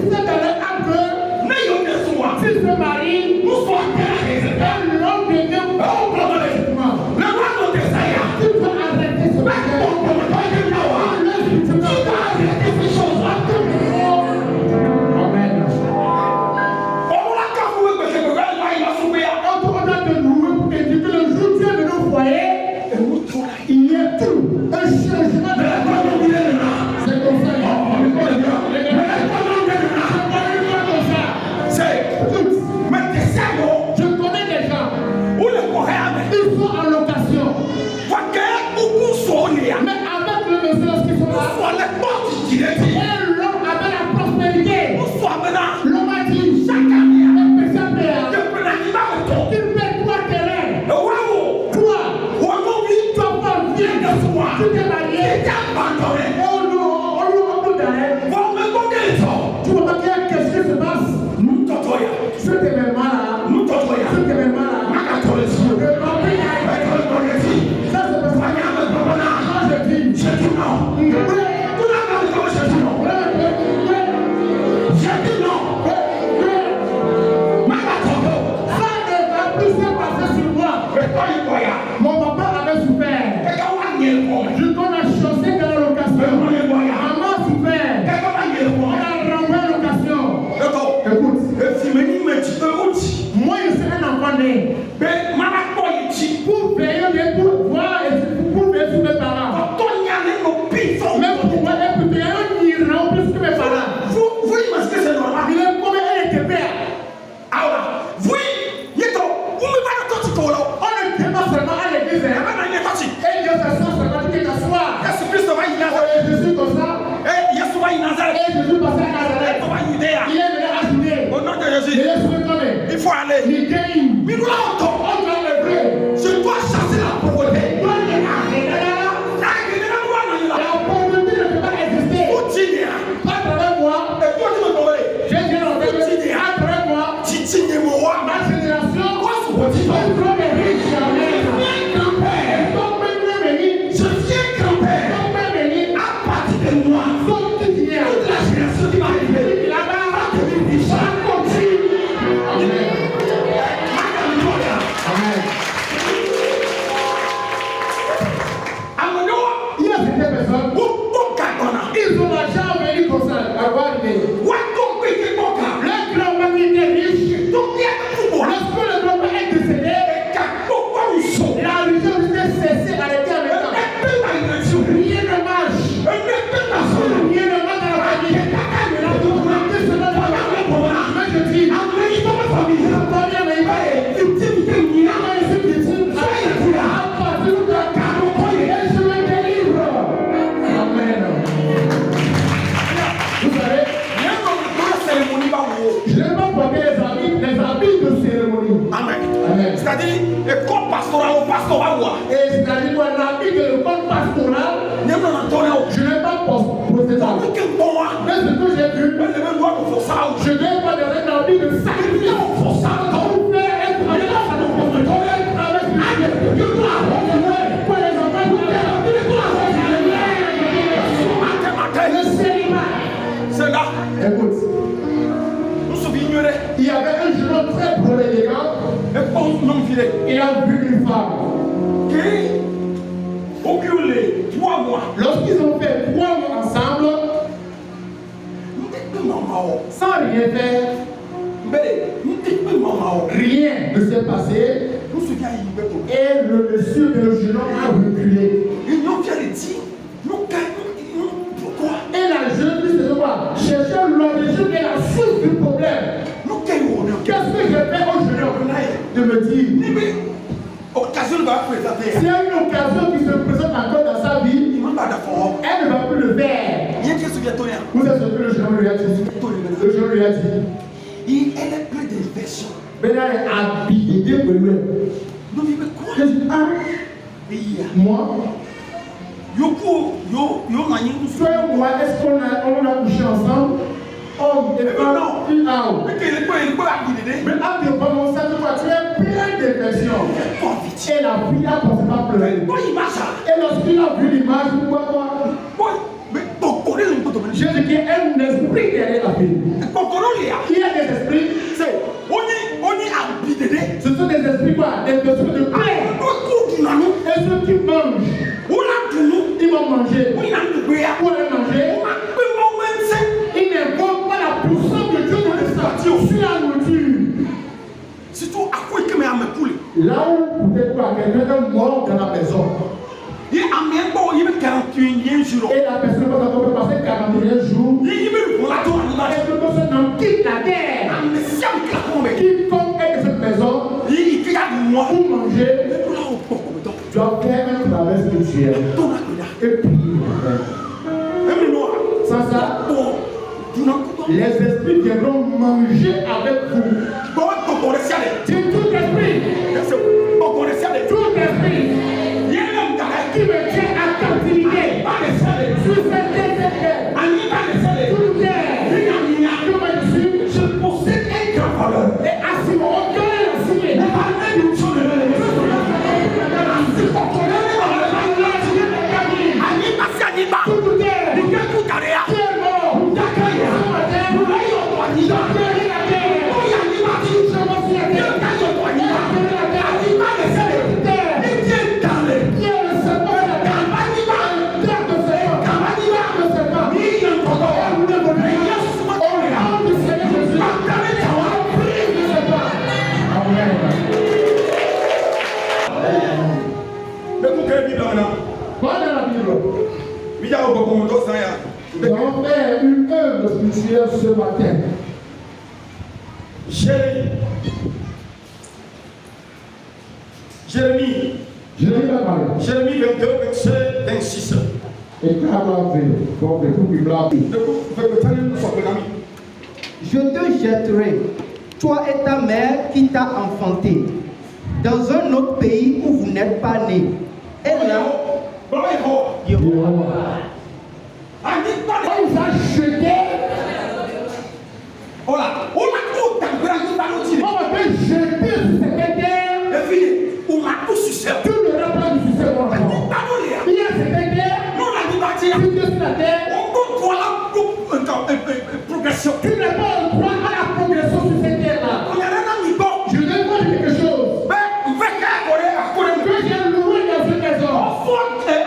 c'est dans le acte, si se marie, un homme devient complètement. Tu peux arrêter ce bagage. Tu peux arrêter ces choses. Amen. Quand on a de louer pour que le jour Dieu de nos foyers, il y a tout un changement de la vie. C'est comme ça. Je connais des gens. Ils sont en location. Mais avec le message qui sont là, et l'homme avec la prospérité. L'homme a dit chaque année avec PCPA, tu fais 3 terrains. Toi, viens de soi. Tu t'es marié. Et on lui donne. Tu vois pas qu'est-ce qui se passe? Ce événement là. Ça se passe pas. Je dis non. Ça ne va plus se passer sur moi. Mon papa avait souffert. Je qu'on a chaussé dans la location. Maman a souffert. On a renvoyé la location. Écoute. Moi, je suis un enfant né. Pour veiller, pour voir et pour veiller sur mes parents. Même pour moi, et pour veiller, on ira plus que mes parents. Il est mauvais, il était père. On ne peut pas seulement à l'église. Et Dieu s'assoit seulement qu'il s'assoit. Et Jésus comme ça. Et Jésus passait à Nazareth. Il est venu à Judée. Au nom de Jésus. Il faut aller. Il gagne. Je dois chasser la pauvreté. La pauvreté ne peut pas exister. À travers moi, j'ai bien entendu. À travers moi, ma génération, on prend des riches. Je viens camper à partir de moi. Toute la génération qui va arriver. Ça continue. Ils ont l'argent venu comme ça, avoir des. Le grand-père qui était riche, lorsque le grand-père est décédé, la religion était cessée, arrêtée avec ça. Rien ne marche. Rien ne marche dans la famille. La pauvreté se donne dans la famille. Mais je dis, la famille, mais à partir de la carotte, et je me délivre. Amen. Vous savez, je n'ai pas porté les habits de cérémonie. Amen. Amen. C'est-à-dire, école pastorale au pastoral. Et c'est-à-dire, l'habit de l'école pastorale, je n'ai pas posé ça. Mais ce que j'ai vu, je n'ai pas de l'habit de sacrifice. Pour faire être avec les enfants, le célibat. C'est là. Écoute, Nous sommes ignorés. il y avait un jeune homme très beau élégant. Et pas non filé. Il a vu une femme. Qui occupé 3 mois. Lorsqu'ils ont fait 3 mois ensemble, sans rien faire, rien ne s'est passé. Et le monsieur de le jeune homme a reculé. Et la jeune fille se voit chercher l'origine et la source du problème. Qu'est-ce que j'ai fait au jeune homme de me dire? S'il y a une occasion qui se présente encore dans sa vie, elle ne va plus le faire. Vous savez ce que le jeune homme lui a dit? Le jeune homme lui a dit, elle est pleine d'infection. mais elle est habillée de lui. Je dis, ah, moi, toi et moi, est-ce qu'on a couché ensemble? Homme et femme, une homme. Mais à tes parents, ça te voit, tu es plein d'infection. Et la fille a commencé à pleurer. Et lorsqu'il a vu l'image, pourquoi? Jésus qui est un esprit derrière la vie. Il y a des esprits. Ce sont des esprits quoi? Des esprits de paix. Et ceux qui mangent, ils vont manger. Pour les manger, ils n'invoquent pas la puissance de Dieu dans les sur la nourriture. Là où peut-être quelqu'un est mort dans la maison. Et la personne va encore passer 41 jours. Et que personne n'en quitte la terre. Quiconque est de cette maison pour manger, doit faire un travail spirituel. Et puis, sans ça, les esprits viendront manger avec vous. C'est tout esprit. Tout esprit qui me tient à captivité. Sur cette terre, toute terre, je possède un grand valeur. Et assis mon cœur est assigné. Toute terre, qui est mort, nous allons faire une œuvre spirituelle ce matin. Jérémie va parler. Jérémie 22, verset 26. Et je te jetterai, toi et ta mère qui t'a enfanté, dans un autre pays où vous n'êtes pas né. Et là, on vous a jeté. On va te jeter sur cette terre. Tout le repas du succès. Il y a cette terre. Si tu es sur la terre, tu n'as pas le droit à la progression sur cette terre-là. Je vais voir quelque chose. Que j'ai loué dans une maison. Et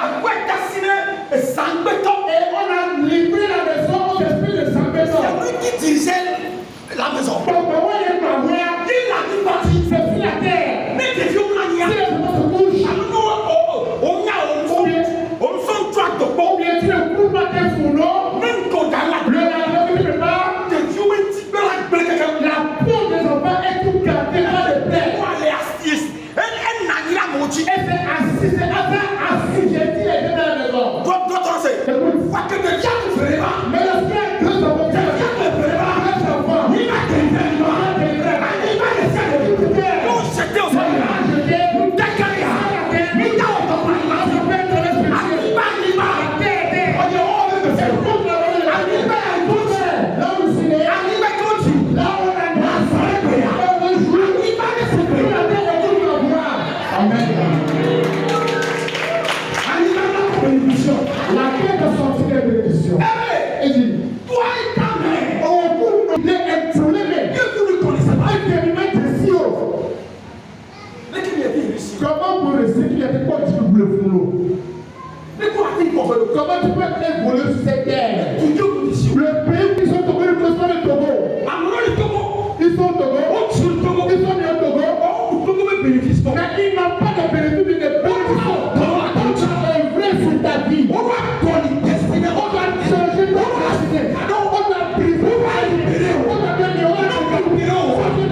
on a livré la maison au esprit de Sambéton. C'est lui qui dirigeait la maison. Donc, on est pas vrai. C'est sur la terre. Si les gens se couchent, ou bien tu ne coupes pas tes fourneaux, le lendemain tu ne peux pas. La peau des enfants est tout gâtée par le père. Et c'est assujetti les gens dans la maison. Mais le frère deux enfants, comment vous recycler quoi tu veux le foulot? Comment tu peux être volé sur cette terre? Le pays qui sont tombés, ils sont le Togo. Ils sont Togo. Ils sont le Togo. Mais ils n'ont pas de bénéfice de bénéfice. Tu as œuvré sur ta vie. On va changer ton destinée. On va briser. On va donner. On ne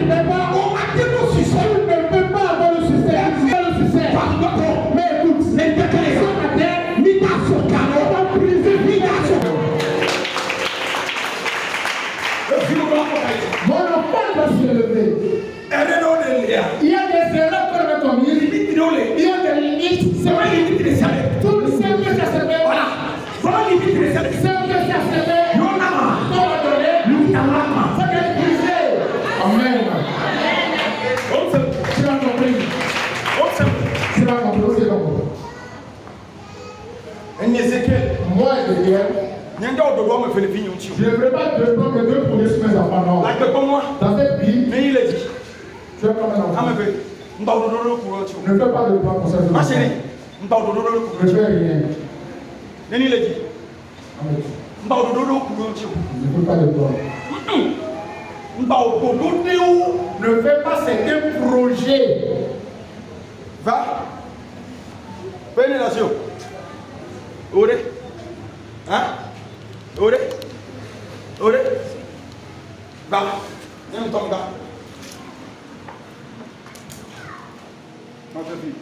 peut pas avoir le succès. Mais écoute, ce matin, on va briser. Mon enfant va se lever. Il y a des erreurs qu'on va commettre. Il y a des limites. C'est vrai, limite. Tout le Seigneur ça se met. Voilà. Seigneur ça se met. On va donner. Ça va être brisé. Amen. Tu vas compris. Tu vas compris. C'est bon. Moi, Ézéchiel. Je ne ferai pas de prendre les 2 premiers sur mes enfants, non. Dans cette vie, Mais il est dit. tu es comme un enfant. Ne fais pas de plan pour ça. Ma chérie, Ne fais rien. il est dit. Amen. Ne fais Ne fais pas de plan. Ne fais pas certains projets. Va. Venez là-dessus. Ore. Hein? Ore. Va. Viens me tomber. Ma fille.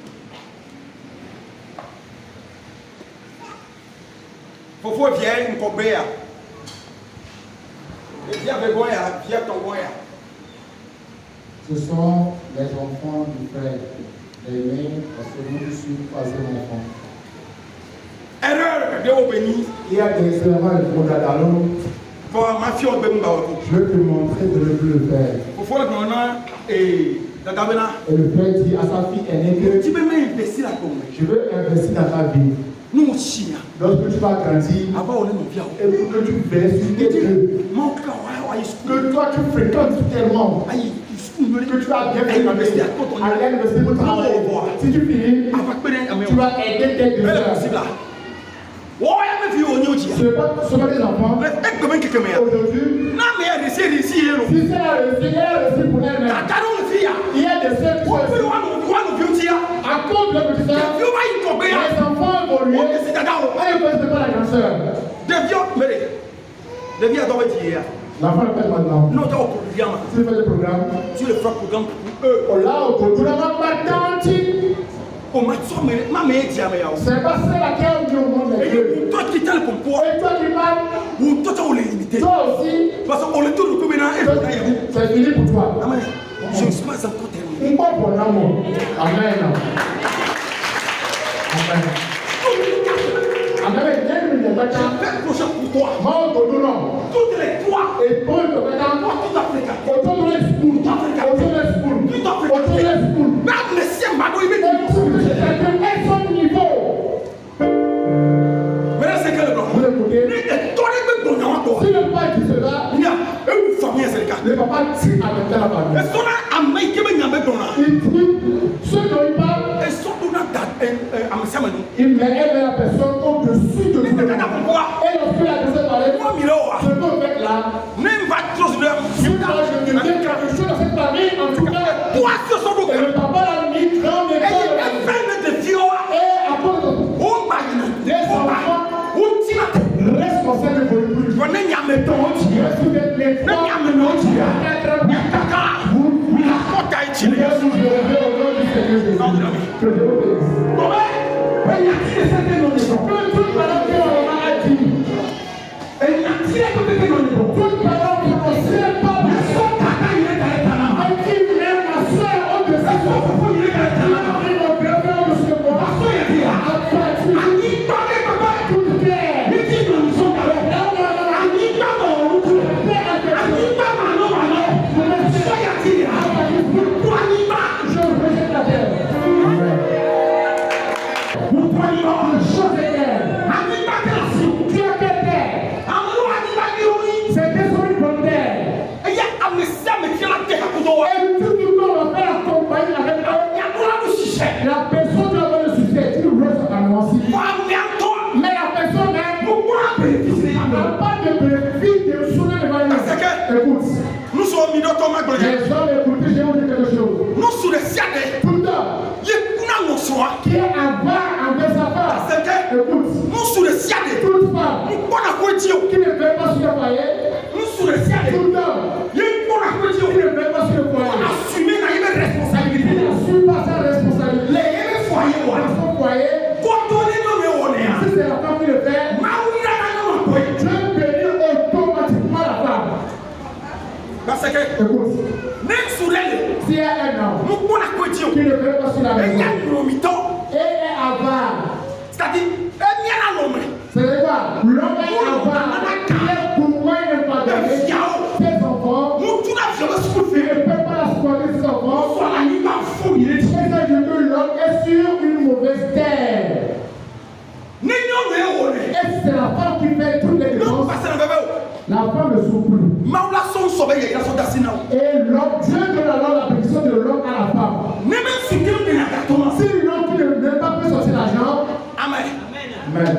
Faut viens une cobéa. Et viens avec moi, viens ton boya. Ce sont les enfants du frère. Les mains, parce que nous suis pas un enfant. Erreur de obéir. Il y a des erreurs pour la dalon. Pour ma fille, on peut me battre. Je vais te montrer de le faire. Pour faire le grand et la gamena. Et le frère dit à sa fille aînée que Tu peux m'investir la pomme. je veux investir dans ta vie. Nous, on chie. Lorsque tu vas grandir, Avant, on est mon vieux. et pour que tu verses sur tes yeux, Mon cœur, que toi tu fréquentes tellement, que tu vas bien fréquenter, aller investir pour travailler. Si tu finis, tu vas aider tes deux sœurs. Ce n'est pas des enfants. Aujourd'hui, si c'est la réussite pour elle-même, il y a des sœurs qui sont à cause de la petite sœur, les enfants évoluent, elle ne connaît pas la grande sœur. L'enfant le fait maintenant. Tu fais le programme. Tu le feras programme pour eux. Là, au Togo, la maman c'est pas celle qui a dit au monde les dieux. Toi qui t'as le concours, Et toi qui parles, ou toi tu as les limité. toi aussi, Parce qu'on est tout le commun et c'est fini pour toi. Amen. Je ne suis pas encore terminé. On parle pour l'amour. Amen. Amen. Amen. Bien que nous ne pas Fais prochain pour toi. moi, au Togo, non. Toutes les toi. Et pour le Togo, Tout Africa. autour de l'espoir, autour de l'espoir, autour de l'espoir. Même les siens, Mado, il Et tout de chacun est son niveau. mais c'est quel blanc? Vous écoutez, Toi, les mecs, bon, toi. si le père qui se va, Il y a une famille, c'est le cas. le papa tue avec la famille. Et son a amé qui m'a mis dans la. Il tue ceux dont il parle, Et son a date, Amsiamanu. il met la personne au-dessus de tout le monde. Et lorsque la personne parlait, Moi, Milo, ce que vous faites là, même va trop de si moi je me dis quelque chose dans cette famille, en tout cas, toi, ce sont nos et le papa l'a mis grand Et méchant. il est plein de vieux. Et à cause de On va des enfants on tire. responsables de vos époux, On est yamé ton tir. vous êtes les Même trois, yamé non tir. quatre, Kaka. vous, La côte a été. vous êtes sous le au nom du Seigneur Jésus. Que Dieu vous bénisse. Comment? Il y a qui est certain dans les gens. Que toute parole que maman a dit, Et il y a qui est côté dans les gens. toute parole qui ne sait pas, Mais son kaka, il est dans les talents. et qui met ma soeur au-dessus de Son moi, fou, il est dans les talents. et mon grand-père au-dessus de moi, Parce qu'il y a dit, à partir de Ani Baba Baba. toute guerre, Il dit dans le son talent. Ani Baba Oluku. Ani Baba no Mano. So y a dit, pour Ani Baba. je rejette la terre. Pour Ani Baba. Chose est terre. Ani Baba Kasi. Tu as quelle terre? Amalo Ani Baba Yori. C'est désolé pour terre. Et il y a Amnesia mais qui l'a fait à Kudowa. Et tout le monde va faire accompagner avec Il y a quoi de chiché. la personne qui a le succès. Tu reste à moi aussi. Pour amener à toi. Mais la personne Pourquoi bénéficier n'a pas de bénéfice de sonner devant lui. Parce que Écoute, nous sommes mis dans ton magasin. les hommes écoutez, je vais vous dire quelque chose. Nous sommes les siades. Tout l'homme Il y a une soie. qui est avare envers sa femme, Parce que écoute, nous sommes les siades. toute femme Nous sommes à quoi dire. qui ne veut pas sur le foyer, Nous sommes les siades. tout l'homme Il y a une bonne à quoi qui dire. ne veut pas sur le foyer, Assumer la il responsabilité. n'assume pas sa responsabilité. Les foyers. Dans son foyer, Quand on est nommé au néant. si c'est la femme qui le fait, Maouira n'a pas quoi. Dieu bénit automatiquement la femme. Parce que Écoute, même sur elle, si elle est un homme nous sommes à quoi dire. qui ne veut pas sur la Et il y maison, a une omito. et est avare, C'est-à-dire, elle n'y a pas l'homme. c'est quoi? L'homme est avare, il est pourquoi il ne pas donner ses enfants, Nous tous la violence qu'on il ne fait. peut pas la supporter ses enfants. Soit la nuit pas fou, il est Et ça veut dire que l'homme est sur une mauvaise terre. N'est-ce pas Et c'est la femme qui fait toutes les Non, dépenses. parce que le bébé. La Et l'homme, Dieu donne alors la bénédiction de l'homme à la femme. Si l'homme qui ne veut pas peut sortir l'argent, Amen. Amen.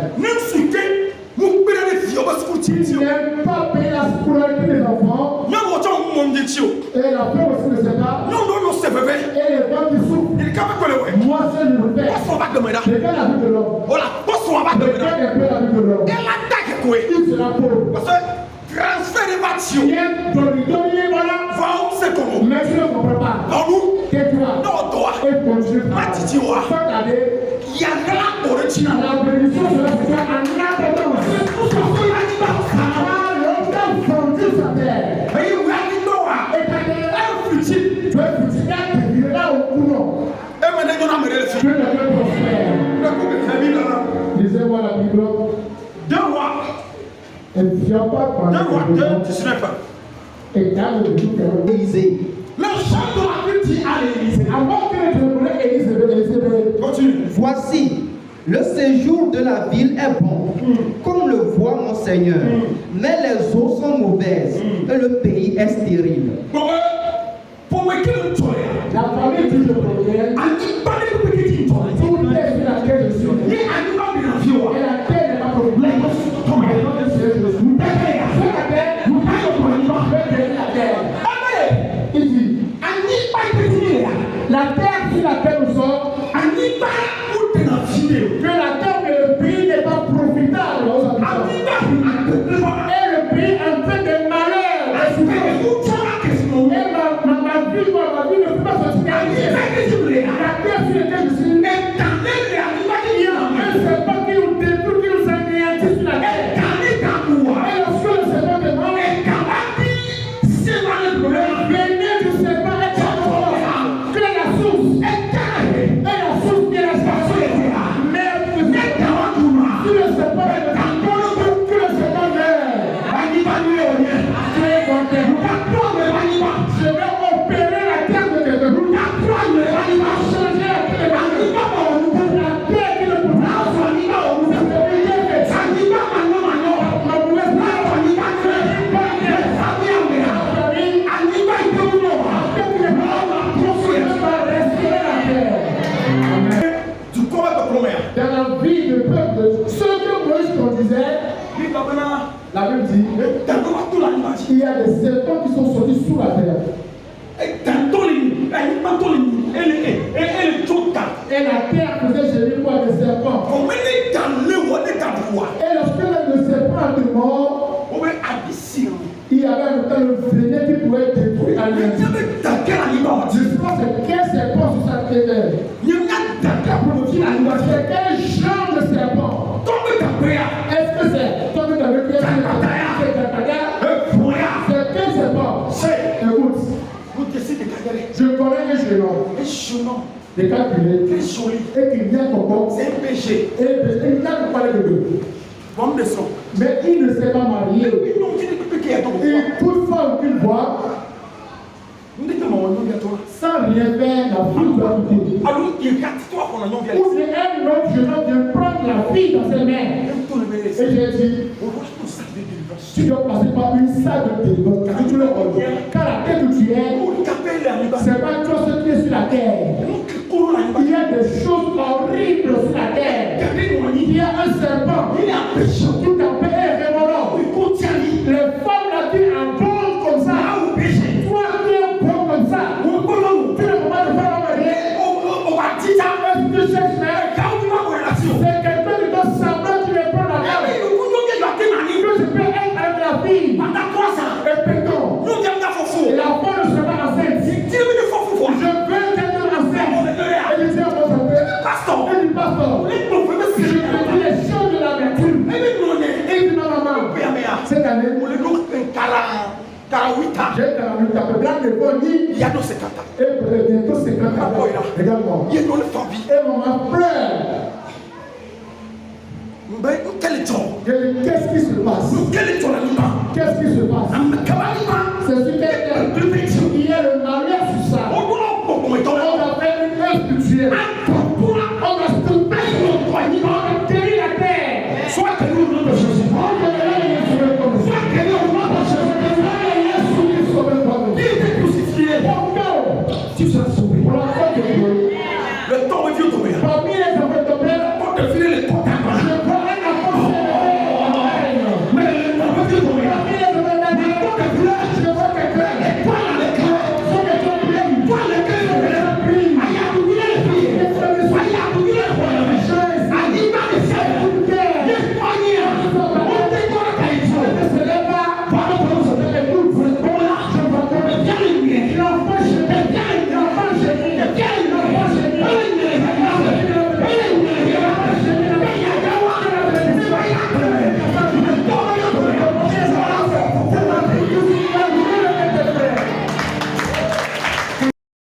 Il n'aime pas payer la scolarité des enfants. Et la femme aussi ne sait pas. Et les femmes qui souffrent. Moi seul je le fais. Regarde la vie de l'homme. Regarde un peu la vie de l'homme. Il sera pauvre. Il aime donner, voilà. Mais je ne comprends pas. Tais-toi. Et continue. La bénédiction sera pour toi en abondance. L'homme t'a vendu sa terre. Et ta terre, tu es fructifié là au courant. Dieu ne peut prospérer. Lisez-moi la Bible. 2 Rois. Et viens pas par 2 Rois 2:19. Et dans le livre de Élisée. Le chant de la Bible dit à l'Élysée. Avant que le tribunal Élisée. Continue. Voici, le séjour de la ville est bon, comme le voit mon Seigneur, mais les eaux sont mauvaises et le pays est stérile. La famille dit le problème. Tout est sur laquelle je suis. Et la terre n'est pas problème. Il dit, la terre sur laquelle nous sommes, que la terre et le pays n'est pas profitable aux habitants. Et le pays en train de malheur. Et ma vie ne peut pas se terminer. La terre sur laquelle je suis, il y a un serpent qui nous détruit, qui nous anéantit sur la terre. Et lorsque le serpent demande, venez du serpent est fort. Que la source est carrée. Et la source de la station. Mais si le serpent est que le serpent meurt. Tu es content. Je vais opérer la terre de tes deux. Changer la terre de tes deux. La terre qui ne peut pas. Dans la vie du peuple, ce que Moïse conduisait, la Bible dit, il y a des serpents qui sont sortis sous la terre. Et la terre faisait gémir par des serpents. Et lorsque le serpent a été mort, il y avait un temps le venin qui pouvait détruire l'animal. Je sais pas c'est quel serpent sur sa tête. C'est quel genre de serpent? Est-ce que c'est toi qui t'avais fait c'est quel serpent? Écoute, je connais un jeune homme décalculé et qui vient ton corps. C'est un péché. Et il n'a pas parlé de Dieu. Mais il ne s'est pas marié. Et toute femme qu'il voit, sans rien faire, la fille doit quitter. Ou bien un autre jeune homme vient prendre la fille dans ses mains. Et j'ai dit, tu dois passer par une salle de délivrance. Car la terre que tu es, c'est pas toi ce qui est sur la terre. Il y a des choses horribles sur la terre. Il y a un serpent. Tout en paix est révolant. Les femmes là qui en bon comme ça. Toi qui es bon comme ça. Tu ne peux pas te faire marier. Est-ce que tu cherches là? C'est quelqu'un qui doit savoir qu'il est bon là-bas. Que je peux être avec la fille. Et pétant. Et la femme ne sera pas enceinte. Je veux quelqu'un enceinte. Et je dis à mon frère, et du pasteur, je te dis les choses de la nature. Et il dit non, maman, cette année, j'ai 48 ans, blanc de boni, et bientôt 50 ans. Regarde-moi. Et maman pleure. Qu'est-ce qui se passe? Qu'est-ce qui se passe? C'est ce